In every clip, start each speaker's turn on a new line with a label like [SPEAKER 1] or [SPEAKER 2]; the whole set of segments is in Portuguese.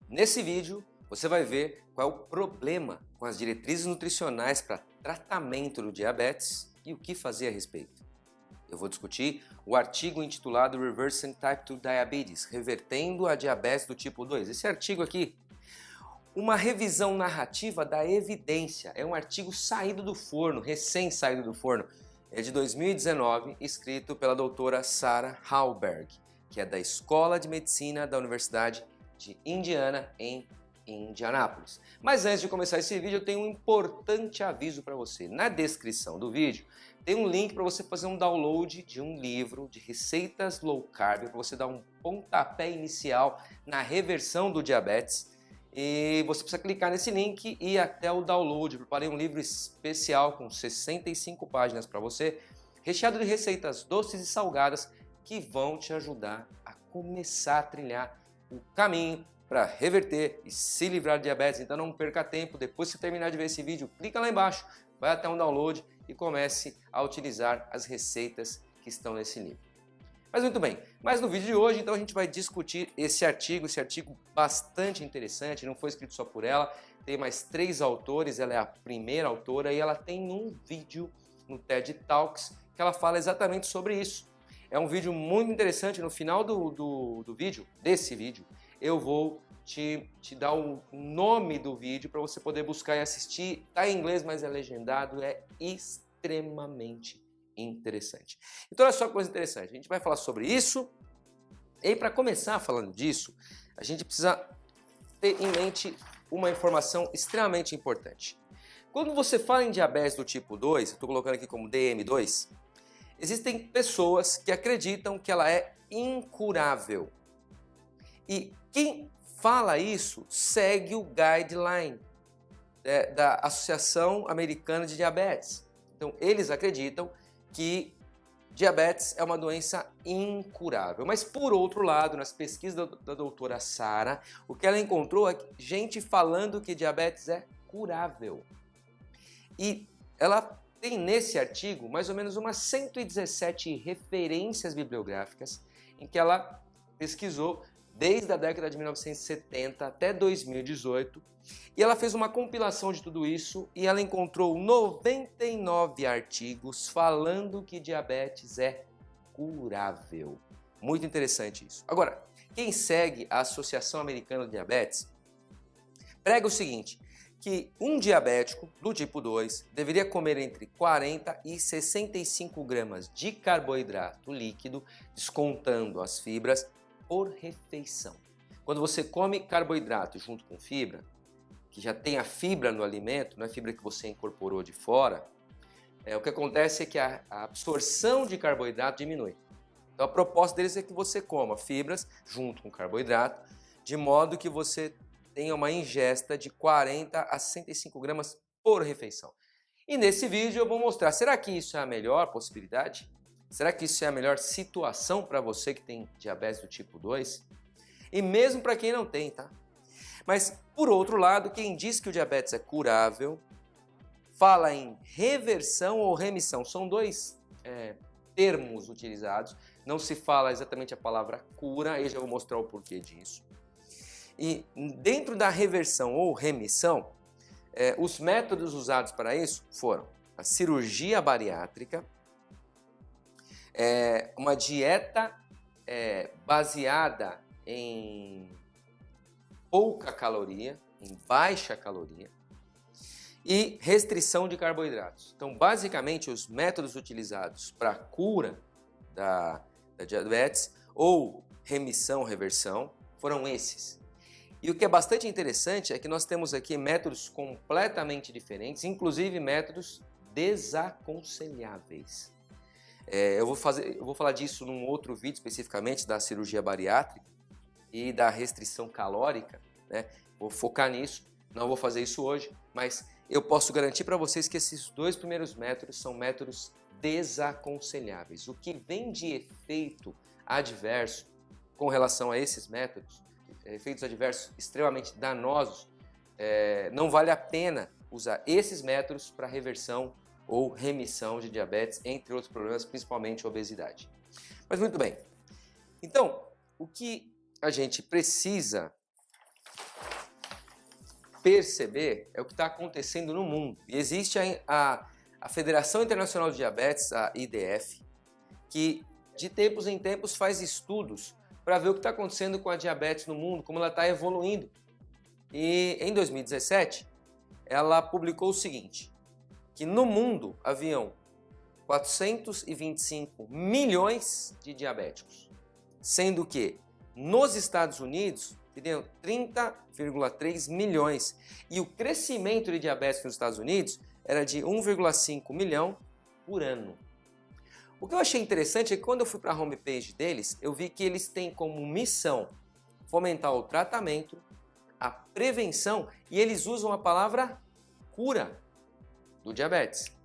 [SPEAKER 1] Nesse vídeo, você vai ver qual é o problema com as diretrizes nutricionais para tratamento do diabetes e o que fazer a respeito. Eu vou discutir o artigo intitulado Reversing Type 2 Diabetes, revertendo a diabetes do tipo 2. Esse artigo aqui, uma revisão narrativa da evidência, é um artigo saído do forno, recém saído do forno, é de 2019, escrito pela doutora Sarah Hallberg, que é da Escola de Medicina da Universidade de Indiana, em Indianápolis. Mas antes de começar esse vídeo, eu tenho um importante aviso para você. Na descrição do vídeo tem um link para você fazer um download de um livro de receitas low carb, para você dar um pontapé inicial na reversão do diabetes. E você precisa clicar nesse link e ir até o download. Eu preparei um livro especial com 65 páginas para você, recheado de receitas doces e salgadas que vão te ajudar a começar a trilhar o caminho para reverter e se livrar de diabetes. Então não perca tempo, depois que você terminar de ver esse vídeo, clica lá embaixo, vai até um download e comece a utilizar as receitas que estão nesse livro. Mas muito bem, mas no vídeo de hoje então a gente vai discutir esse artigo bastante interessante, não foi escrito só por ela, tem mais 3 autores, ela é a primeira autora e ela tem um vídeo no TED Talks que ela fala exatamente sobre isso. É um vídeo muito interessante, no final desse vídeo, eu vou te dar o nome do vídeo para você poder buscar e assistir. Está em inglês, mas é legendado, é extremamente interessante. Então olha só que coisa interessante, a gente vai falar sobre isso e para começar falando disso, a gente precisa ter em mente uma informação extremamente importante. Quando você fala em diabetes do tipo 2, eu estou colocando aqui como DM2, existem pessoas que acreditam que ela é incurável. E quem fala isso segue o guideline da Associação Americana de Diabetes. Então, eles acreditam que diabetes é uma doença incurável. Mas, por outro lado, nas pesquisas da doutora Sarah, o que ela encontrou é gente falando que diabetes é curável. E ela tem nesse artigo mais ou menos umas 117 referências bibliográficas em que ela pesquisou desde a década de 1970 até 2018 e ela fez uma compilação de tudo isso e ela encontrou 99 artigos falando que diabetes é curável. Muito interessante isso. Agora, quem segue a Associação Americana de Diabetes prega o seguinte, que um diabético do tipo 2 deveria comer entre 40 e 65 gramas de carboidrato líquido, descontando as fibras, por refeição. Quando você come carboidrato junto com fibra, que já tem a fibra no alimento, não é fibra que você incorporou de fora, o que acontece é que a absorção de carboidrato diminui. Então a proposta deles é que você coma fibras junto com carboidrato, de modo que você tenha uma ingesta de 40 a 65 gramas por refeição. E nesse vídeo eu vou mostrar, será que isso é a melhor possibilidade? Será que isso é a melhor situação para você que tem diabetes do tipo 2? E mesmo para quem não tem, tá? Mas, por outro lado, quem diz que o diabetes é curável, fala em reversão ou remissão. São dois termos utilizados. Não se fala exatamente a palavra cura, eu já vou mostrar o porquê disso. E dentro da reversão ou remissão, os métodos usados para isso foram a cirurgia bariátrica, uma dieta baseada em pouca caloria, em baixa caloria e restrição de carboidratos. Então, basicamente, os métodos utilizados para a cura da diabetes ou remissão, reversão, foram esses. E o que é bastante interessante é que nós temos aqui métodos completamente diferentes, inclusive métodos desaconselháveis. Eu vou falar disso num outro vídeo especificamente da cirurgia bariátrica e da restrição calórica, né? Vou focar nisso, não vou fazer isso hoje, mas eu posso garantir para vocês que esses 2 primeiros métodos são métodos desaconselháveis. O que vem de efeito adverso com relação a esses métodos, efeitos adversos extremamente danosos, não vale a pena usar esses métodos para reversão ou remissão de diabetes, entre outros problemas, principalmente obesidade. Mas muito bem, então, o que a gente precisa perceber é o que está acontecendo no mundo. E existe a Federação Internacional de Diabetes, a IDF, que de tempos em tempos faz estudos para ver o que está acontecendo com a diabetes no mundo, como ela está evoluindo. E em 2017, ela publicou o seguinte, que no mundo haviam 425 milhões de diabéticos, sendo que nos Estados Unidos teriam 30,3 milhões e o crescimento de diabetes nos Estados Unidos era de 1,5 milhão por ano. O que eu achei interessante é que quando eu fui para a homepage deles, eu vi que eles têm como missão fomentar o tratamento, a prevenção e eles usam a palavra cura do diabetes.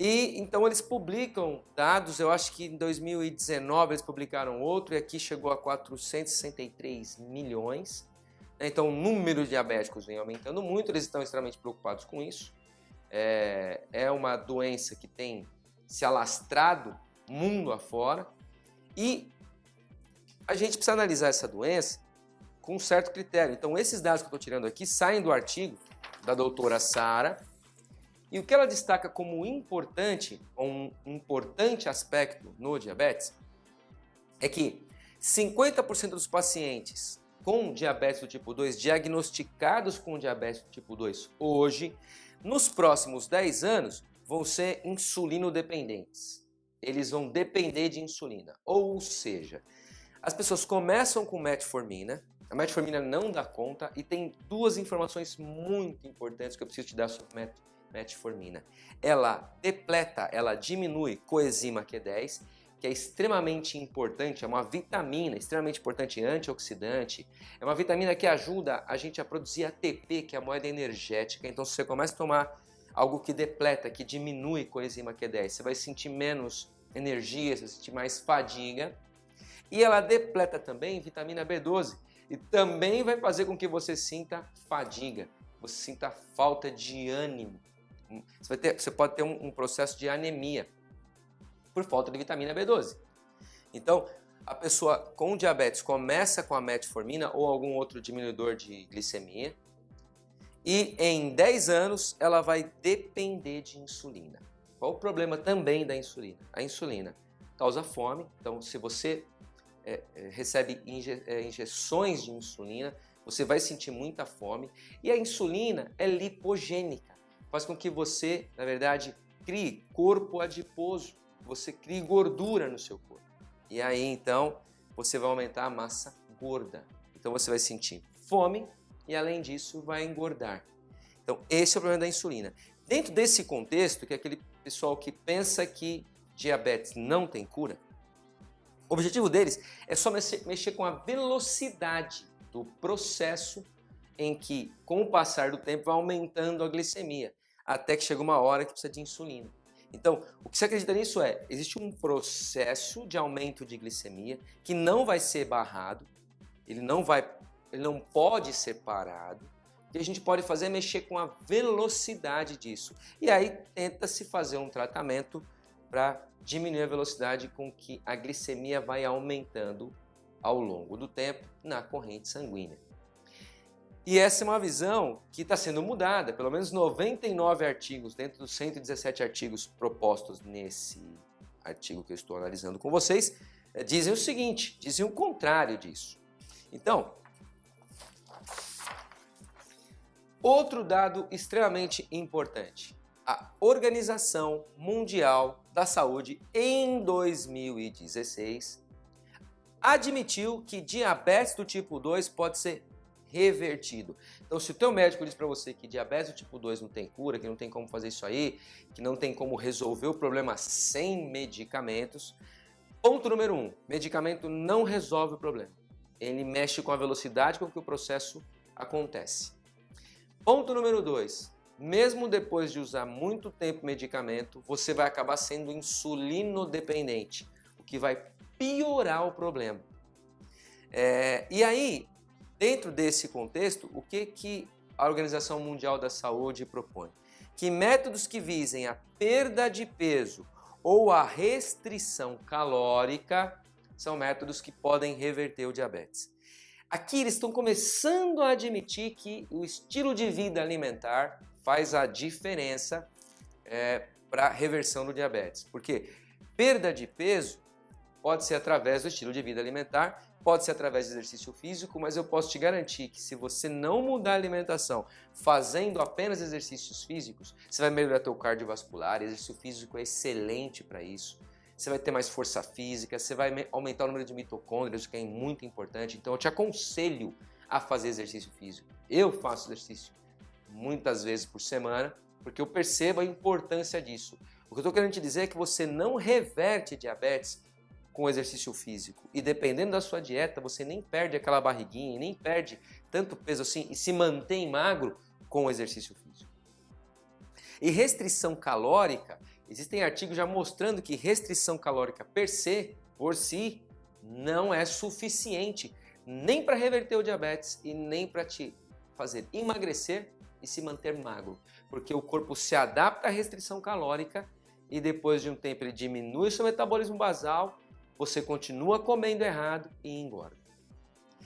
[SPEAKER 1] E então eles publicam dados, eu acho que em 2019 eles publicaram outro e aqui chegou a 463 milhões. Então o número de diabéticos vem aumentando muito, eles estão extremamente preocupados com isso. É uma doença que tem se alastrado mundo afora e a gente precisa analisar essa doença com um certo critério. Então esses dados que eu estou tirando aqui saem do artigo da doutora Sara e o que ela destaca como importante, um importante aspecto no diabetes é que 50% dos pacientes com diabetes do tipo 2, diagnosticados com diabetes do tipo 2 hoje, nos próximos 10 anos, vão ser insulino-dependentes. Eles vão depender de insulina. Ou seja, as pessoas começam com metformina, a metformina não dá conta e tem duas informações muito importantes que eu preciso te dar sobre metformina. Ela depleta, ela diminui coenzima Q10, que é extremamente importante, é uma vitamina extremamente importante, antioxidante, é uma vitamina que ajuda a gente a produzir ATP, que é a moeda energética. Então se você começa a tomar algo que depleta, que diminui coenzima Q10, você vai sentir menos energia, você vai sentir mais fadiga. E ela depleta também vitamina B12 e também vai fazer com que você sinta fadiga, você sinta falta de ânimo. Você pode ter um processo de anemia por falta de vitamina B12. Então, a pessoa com diabetes começa com a metformina ou algum outro diminuidor de glicemia e em 10 anos ela vai depender de insulina. Qual o problema também da insulina? A insulina causa fome, então se você recebe injeções de insulina, você vai sentir muita fome e a insulina é lipogênica, faz com que você, na verdade, crie corpo adiposo, você crie gordura no seu corpo. E aí, então, você vai aumentar a massa gorda. Então, você vai sentir fome e, além disso, vai engordar. Então, esse é o problema da insulina. Dentro desse contexto, que é aquele pessoal que pensa que diabetes não tem cura, o objetivo deles é só mexer com a velocidade do processo em que, com o passar do tempo, vai aumentando a glicemia, até que chega uma hora que precisa de insulina. Então, o que você acredita nisso é, existe um processo de aumento de glicemia que não vai ser barrado, ele não pode ser parado. O que a gente pode fazer é mexer com a velocidade disso. E aí tenta-se fazer um tratamento para diminuir a velocidade com que a glicemia vai aumentando ao longo do tempo na corrente sanguínea. E essa é uma visão que está sendo mudada, pelo menos 99 artigos, dentro dos 117 artigos propostos nesse artigo que eu estou analisando com vocês, dizem o seguinte, dizem o contrário disso. Então, outro dado extremamente importante, a Organização Mundial da Saúde, em 2016, admitiu que diabetes do tipo 2 pode ser revertido. Então, se o teu médico diz para você que diabetes do tipo 2 não tem cura, que não tem como fazer isso aí, que não tem como resolver o problema sem medicamentos, ponto número 1, medicamento não resolve o problema. Ele mexe com a velocidade com que o processo acontece. Ponto número 2, mesmo depois de usar muito tempo medicamento, você vai acabar sendo insulinodependente, o que vai piorar o problema. E aí, dentro desse contexto, o que a Organização Mundial da Saúde propõe? Que métodos que visem a perda de peso ou a restrição calórica são métodos que podem reverter o diabetes. Aqui eles estão começando a admitir que o estilo de vida alimentar faz a diferença para a reversão do diabetes. Porque perda de peso pode ser através do estilo de vida alimentar, pode ser através de exercício físico, mas eu posso te garantir que se você não mudar a alimentação fazendo apenas exercícios físicos, você vai melhorar teu cardiovascular, exercício físico é excelente para isso. Você vai ter mais força física, você vai aumentar o número de mitocôndrias, o que é muito importante. Então eu te aconselho a fazer exercício físico. Eu faço exercício muitas vezes por semana, porque eu percebo a importância disso. O que eu estou querendo te dizer é que você não reverte diabetes com exercício físico. E dependendo da sua dieta, você nem perde aquela barriguinha, nem perde tanto peso assim e se mantém magro com o exercício físico. E restrição calórica, existem artigos já mostrando que restrição calórica por si, não é suficiente nem para reverter o diabetes e nem para te fazer emagrecer e se manter magro. Porque o corpo se adapta à restrição calórica e depois de um tempo ele diminui o seu metabolismo basal, você continua comendo errado e engorda.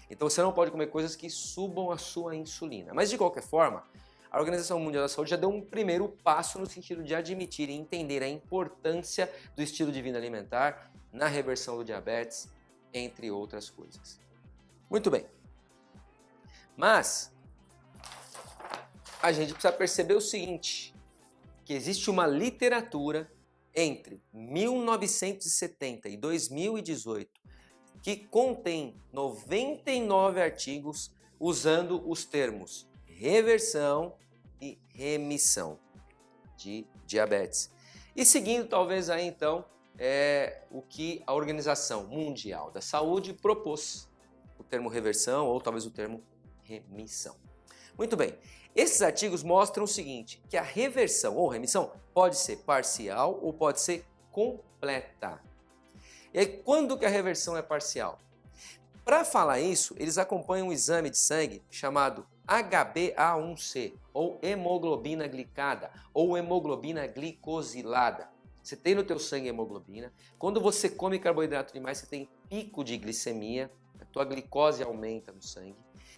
[SPEAKER 1] Então você não pode comer coisas que subam a sua insulina. Mas de qualquer forma, a Organização Mundial da Saúde já deu um primeiro passo no sentido de admitir e entender a importância do estilo de vida alimentar na reversão do diabetes, entre outras coisas. Muito bem. Mas a gente precisa perceber o seguinte, que existe uma literatura entre 1970 e 2018 que contém 99 artigos usando os termos reversão e remissão de diabetes. E seguindo talvez aí então o que a Organização Mundial da Saúde propôs, o termo reversão ou talvez o termo remissão. Muito bem, esses artigos mostram o seguinte, que a reversão ou remissão pode ser parcial ou pode ser completa. E aí, quando que a reversão é parcial? Para falar isso, eles acompanham um exame de sangue chamado HbA1c, ou hemoglobina glicada, ou hemoglobina glicosilada. Você tem no teu sangue hemoglobina. Quando você come carboidrato demais, você tem pico de glicemia, a tua glicose aumenta no sangue.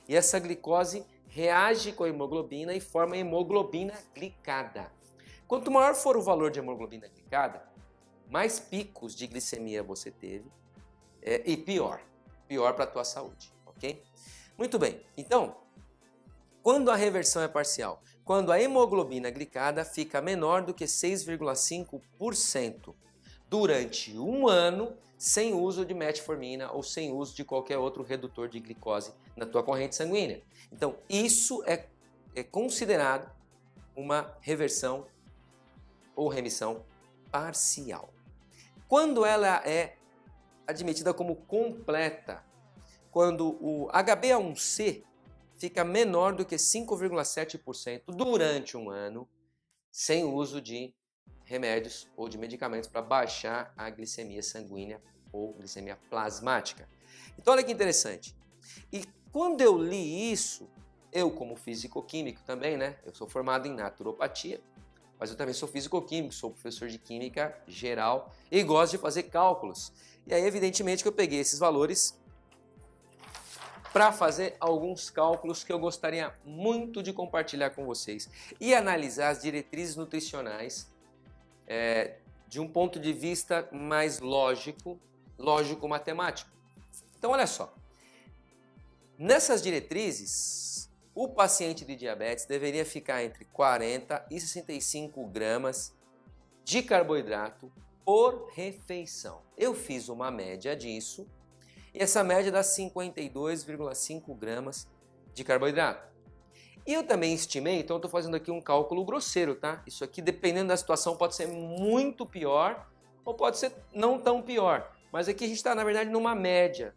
[SPEAKER 1] E essa glicose reage com a hemoglobina e forma hemoglobina glicada. Quanto maior for o valor de hemoglobina glicada, mais picos de glicemia você teve e pior para a tua saúde, ok? Muito bem, então, quando a reversão é parcial? Quando a hemoglobina glicada fica menor do que 6,5% durante um ano sem uso de metformina ou sem uso de qualquer outro redutor de glicose na tua corrente sanguínea. Então, isso é considerado uma reversão ou remissão parcial. Quando ela é admitida como completa, quando o HbA1c fica menor do que 5,7% durante um ano, sem uso de remédios ou de medicamentos para baixar a glicemia sanguínea ou glicemia plasmática. Então olha que interessante. E quando eu li isso, eu como físico-químico também, né? Eu sou formado em naturopatia, mas eu também sou físico-químico, sou professor de química geral e gosto de fazer cálculos. E aí, evidentemente, que eu peguei esses valores para fazer alguns cálculos que eu gostaria muito de compartilhar com vocês e analisar as diretrizes nutricionais de um ponto de vista mais lógico-matemático. Então, olha só. Nessas diretrizes, o paciente de diabetes deveria ficar entre 40 e 65 gramas de carboidrato por refeição. Eu fiz uma média disso e essa média dá 52,5 gramas de carboidrato. E eu também estimei, então eu estou fazendo aqui um cálculo grosseiro, tá? Isso aqui, dependendo da situação, pode ser muito pior ou pode ser não tão pior. Mas aqui a gente está, na verdade, numa média.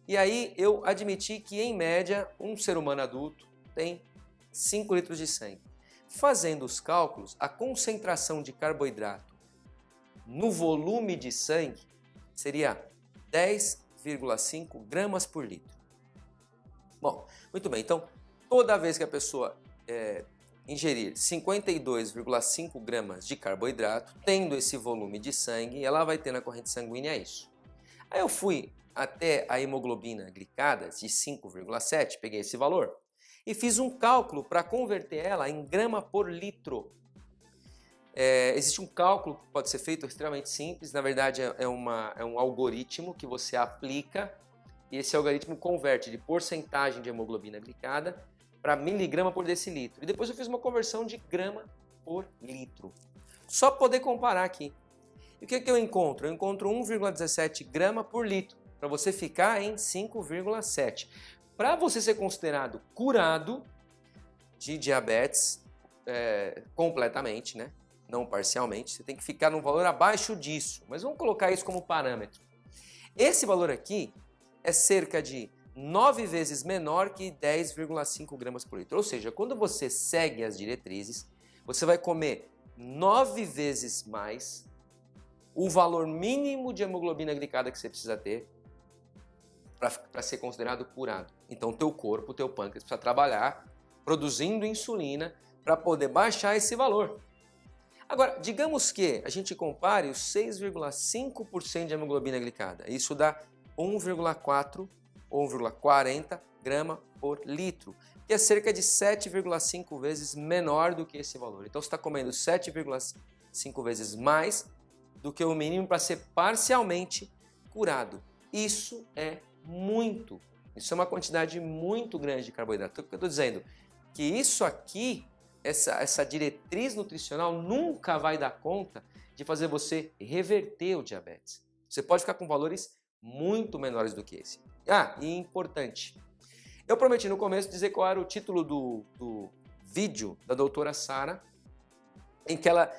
[SPEAKER 1] E aí eu admiti que, em média, um ser humano adulto tem 5 litros de sangue. Fazendo os cálculos, a concentração de carboidrato no volume de sangue seria 10,5 gramas por litro. Bom, muito bem, então toda vez que a pessoa ingerir 52,5 gramas de carboidrato, tendo esse volume de sangue, ela vai ter na corrente sanguínea isso. Aí eu fui até a hemoglobina glicada de 5,7, peguei esse valor, e fiz um cálculo para converter ela em grama por litro. Existe um cálculo que pode ser feito extremamente simples, na verdade é um algoritmo que você aplica e esse algoritmo converte de porcentagem de hemoglobina glicada para miligrama por decilitro. E depois eu fiz uma conversão de grama por litro. Só para poder comparar aqui. E o que eu encontro? Eu encontro 1,17 grama por litro, para você ficar em 5,7. Para você ser considerado curado de diabetes completamente, né? Não parcialmente, você tem que ficar num valor abaixo disso. Mas vamos colocar isso como parâmetro. Esse valor aqui é cerca de 9 vezes menor que 10,5 gramas por litro. Ou seja, quando você segue as diretrizes, você vai comer 9 vezes mais o valor mínimo de hemoglobina glicada que você precisa ter para ser considerado curado. Então, o teu corpo, o teu pâncreas precisa trabalhar produzindo insulina para poder baixar esse valor. Agora, digamos que a gente compare os 6,5% de hemoglobina glicada. Isso dá 1,4 ou 1,40 grama por litro, que é cerca de 7,5 vezes menor do que esse valor. Então, você está comendo 7,5 vezes mais do que o mínimo para ser parcialmente curado. Isso é muito. Isso é uma quantidade muito grande de carboidrato. O que eu estou dizendo? Que isso aqui, essa diretriz nutricional nunca vai dar conta de fazer você reverter o diabetes. Você pode ficar com valores muito menores do que esse. E importante, eu prometi no começo dizer qual era o título do vídeo da doutora Sara, em que ela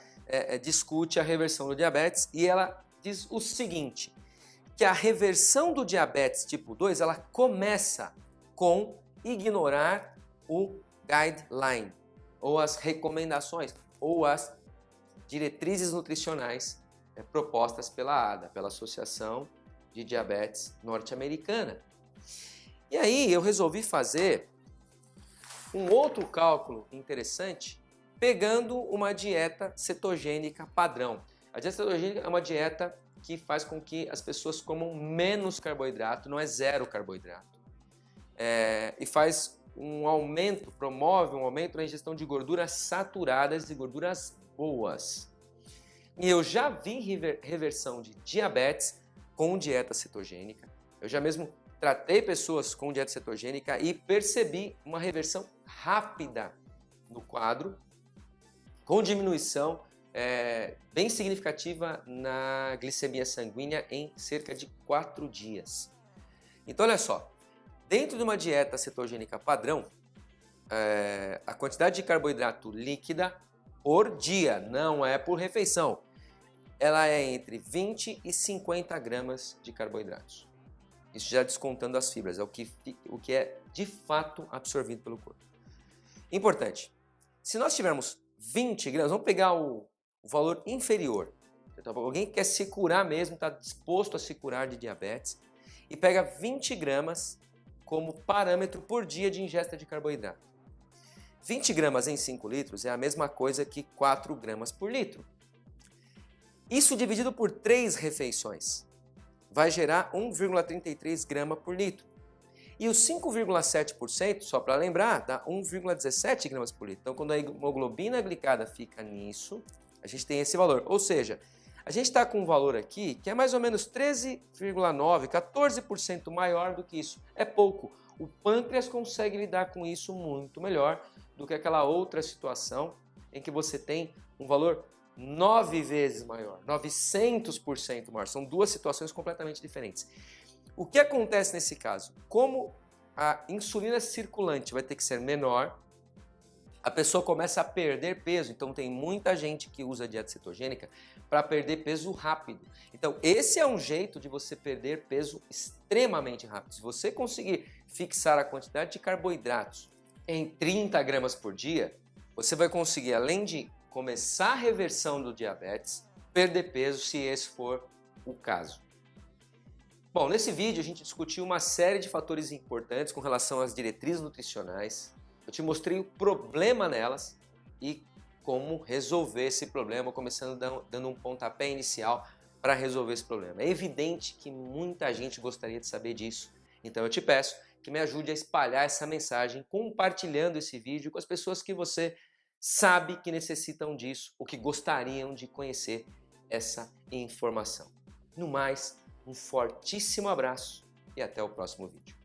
[SPEAKER 1] discute a reversão do diabetes e ela diz o seguinte, que a reversão do diabetes tipo 2, ela começa com ignorar o guideline, ou as recomendações, ou as diretrizes nutricionais propostas pela ADA, pela Associação de Diabetes Norte-Americana. E aí eu resolvi fazer um outro cálculo interessante, pegando uma dieta cetogênica padrão. A dieta cetogênica é uma dieta que faz com que as pessoas comam menos carboidrato, não é zero carboidrato. E faz um aumento, promove um aumento na ingestão de gorduras saturadas e gorduras boas. E eu já vi reversão de diabetes com dieta cetogênica. Eu já mesmo tratei pessoas com dieta cetogênica e percebi uma reversão rápida no quadro, com diminuição bem significativa na glicemia sanguínea em cerca de 4 dias. Então, olha só, dentro de uma dieta cetogênica padrão, a quantidade de carboidrato líquida por dia, não é por refeição, ela é entre 20 e 50 gramas de carboidratos. Isso já descontando as fibras, é o que é de fato absorvido pelo corpo. Importante, se nós tivermos 20 gramas, vamos pegar o valor inferior. Então, alguém que quer se curar mesmo, está disposto a se curar de diabetes, e pega 20 gramas como parâmetro por dia de ingesta de carboidrato. 20 gramas em 5 litros é a mesma coisa que 4 gramas por litro. Isso dividido por 3 refeições vai gerar 1,33 grama por litro. E os 5,7%, só para lembrar, dá 1,17 gramas por litro. Então, quando a hemoglobina glicada fica nisso, a gente tem esse valor. Ou seja, a gente está com um valor aqui que é mais ou menos 13,9%, 14% maior do que isso. É pouco. O pâncreas consegue lidar com isso muito melhor do que aquela outra situação em que você tem um valor 9 vezes maior, 900% maior. São duas situações completamente diferentes. O que acontece nesse caso? Como a insulina circulante vai ter que ser menor, a pessoa começa a perder peso. Então tem muita gente que usa dieta cetogênica para perder peso rápido. Então esse é um jeito de você perder peso extremamente rápido. Se você conseguir fixar a quantidade de carboidratos em 30 gramas por dia, você vai conseguir, além de começar a reversão do diabetes, perder peso se esse for o caso. Bom, nesse vídeo a gente discutiu uma série de fatores importantes com relação às diretrizes nutricionais. Eu te mostrei o problema nelas e como resolver esse problema, começando dando um pontapé inicial para resolver esse problema. É evidente que muita gente gostaria de saber disso. Então eu te peço que me ajude a espalhar essa mensagem, compartilhando esse vídeo com as pessoas que você sabe que necessitam disso ou que gostariam de conhecer essa informação. No mais, um fortíssimo abraço e até o próximo vídeo.